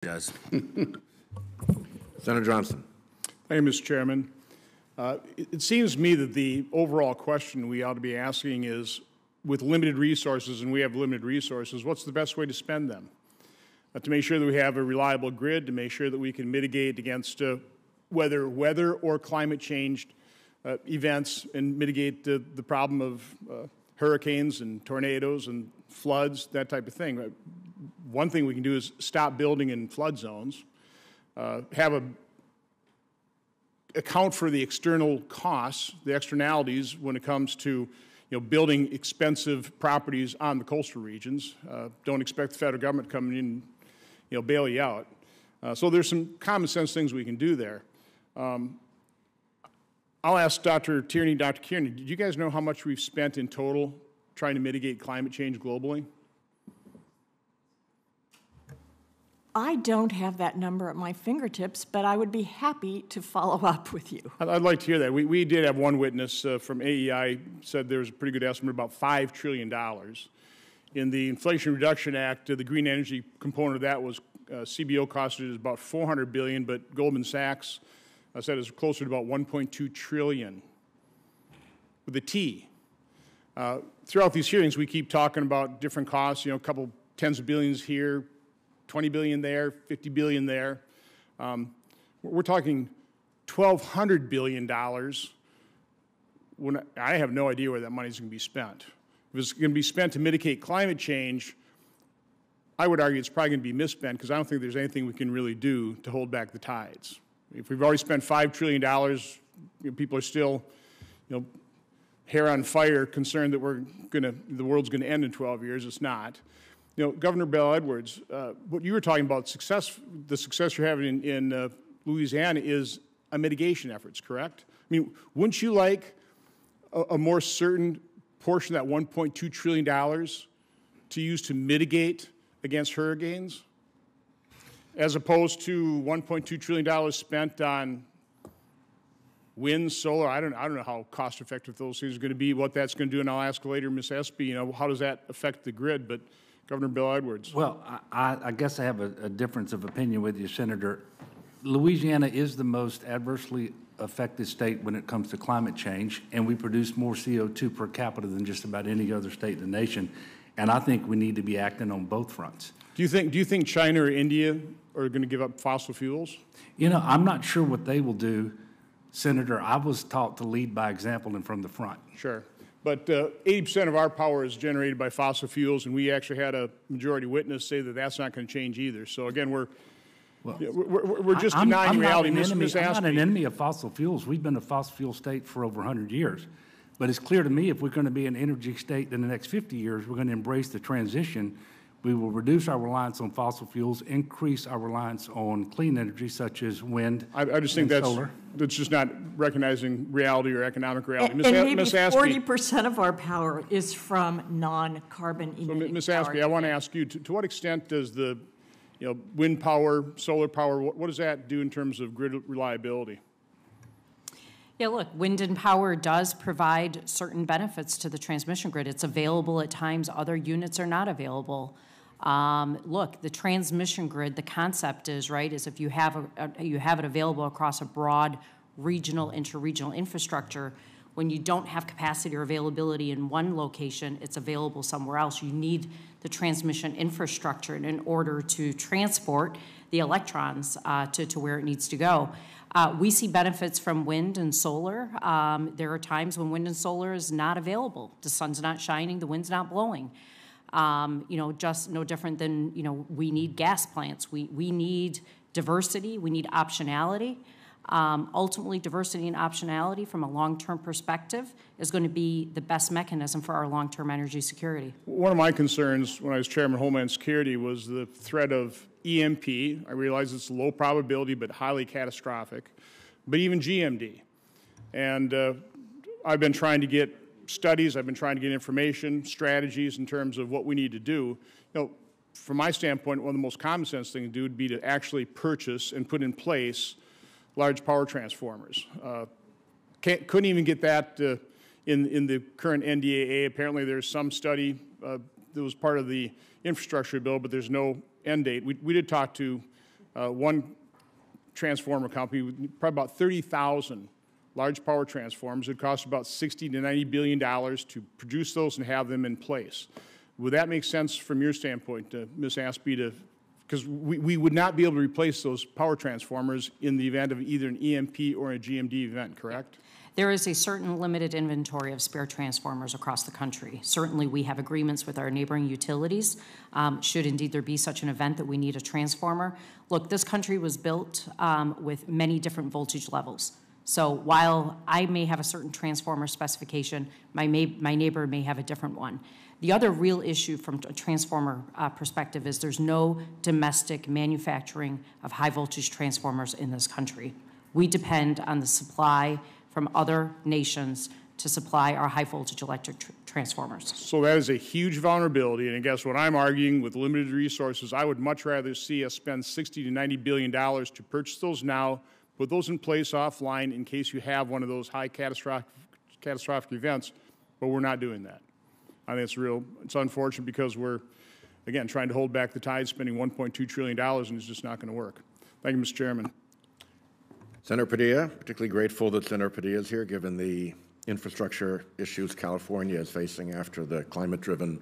Yes. Senator Johnson. Thank you, Mr. Chairman. It seems to me that the overall question we ought to be asking is, with limited resources, and we have limited resources, what's the best way to spend them? To make sure that we have a reliable grid, to make sure that we can mitigate against whether weather or climate change events and mitigate the problem of hurricanes and tornadoes and floods, that type of thing. One thing we can do is stop building in flood zones, account for the external costs, the externalities when it comes to building expensive properties on the coastal regions. Don't expect the federal government coming in and bail you out. So there's some common sense things we can do there. I'll ask Dr. Tierney, Dr. Kieran, did you guys know how much we've spent in total trying to mitigate climate change globally? I don't have that number at my fingertips, but I would be happy to follow up with you. I'd like to hear that. We did have one witness from AEI said there was a pretty good estimate, about $5 trillion. In the Inflation Reduction Act, the green energy component of that was CBO costed about $400 billion, but Goldman Sachs said it's closer to about $1.2 trillion with a T. Throughout these hearings, we keep talking about different costs, a couple tens of billions here, 20 billion there, 50 billion there. We're talking $1,200 billion when I have no idea where that money is going to be spent. If it's going to be spent to mitigate climate change, I would argue it's probably going to be misspent because I don't think there's anything we can really do to hold back the tides. If we've already spent $5 trillion, people are still, hair on fire, concerned that the world's going to end in 12 years. It's not. Governor Bell Edwards, what you were talking about, the success you're having in Louisiana is a mitigation efforts, correct? I mean, wouldn't you like a more certain portion of that $1.2 trillion to use to mitigate against hurricanes, as opposed to $1.2 trillion spent on wind, solar? I don't know how cost-effective those things are going to be, what that's going to do, and I'll ask later, Ms. Espy, how does that affect the grid? But Governor Bill Edwards. Well, I guess I have a difference of opinion with you, Senator. Louisiana is the most adversely affected state when it comes to climate change, and we produce more CO2 per capita than just about any other state in the nation. And I think we need to be acting on both fronts. Do you think China or India are going to give up fossil fuels? I'm not sure what they will do, Senator. I was taught to lead by example and from the front. Sure. But 80% of our power is generated by fossil fuels, and we actually had a majority witness say that that's not going to change either. So again, we're just denying reality. I'm not an enemy of fossil fuels. We've been a fossil fuel state for over 100 years. But it's clear to me if we're going to be an energy state in the next 50 years, we're going to embrace the transition. We will reduce our reliance on fossil fuels, increase our reliance on clean energy such as wind I just think solar. That's just not recognizing reality or economic reality. And maybe 40% of our power is from non-carbon emitting So, Ms. Aspey, I want to ask you, to what extent does the wind power, solar power, what does that do in terms of grid reliability? Yeah, look, wind and power does provide certain benefits to the transmission grid. It's available at times, other units are not available. Look, the transmission grid, the concept is, is if you have it available across a broad regional, interregional infrastructure, when you don't have capacity or availability in one location, it's available somewhere else. You need the transmission infrastructure in order to transport the electrons to where it needs to go. We see benefits from wind and solar. There are times when wind and solar is not available. The sun's not shining, the wind's not blowing. Just no different than, we need gas plants. We need diversity, we need optionality. Ultimately, diversity and optionality from a long-term perspective is going to be the best mechanism for our long-term energy security. One of my concerns when I was Chairman of Homeland Security was the threat of EMP. I realize it's low probability but highly catastrophic, but even GMD. And I've been trying to get studies, I've been trying to get information, strategies in terms of what we need to do. From my standpoint, one of the most common sense things to do would be to actually purchase and put in place large power transformers. Couldn't even get that in the current NDAA. Apparently there's some study that was part of the infrastructure bill, but there's no end date. We did talk to one transformer company, with probably about 30,000 large power transformers. It costs about $60 to $90 billion to produce those and have them in place. Would that make sense from your standpoint, Ms. Aspey, because we would not be able to replace those power transformers in the event of either an EMP or a GMD event, correct? There is a certain limited inventory of spare transformers across the country. Certainly, we have agreements with our neighboring utilities. Should indeed there be such an event that we need a transformer. Look, this country was built with many different voltage levels. So while I may have a certain transformer specification, my neighbor may have a different one. The other real issue from a transformer perspective is there's no domestic manufacturing of high voltage transformers in this country. We depend on the supply from other nations to supply our high voltage electric transformers. So that is a huge vulnerability, and I guess what I'm arguing with limited resources, I would much rather see us spend $60 to $90 billion to purchase those now, put those in place offline in case you have one of those high catastrophic events, but we're not doing that. I think it's unfortunate because we're, again, trying to hold back the tide, spending $1.2 trillion, and it's just not going to work. Thank you, Mr. Chairman. Senator Padilla, particularly grateful that Senator Padilla is here, given the infrastructure issues California is facing after the climate-driven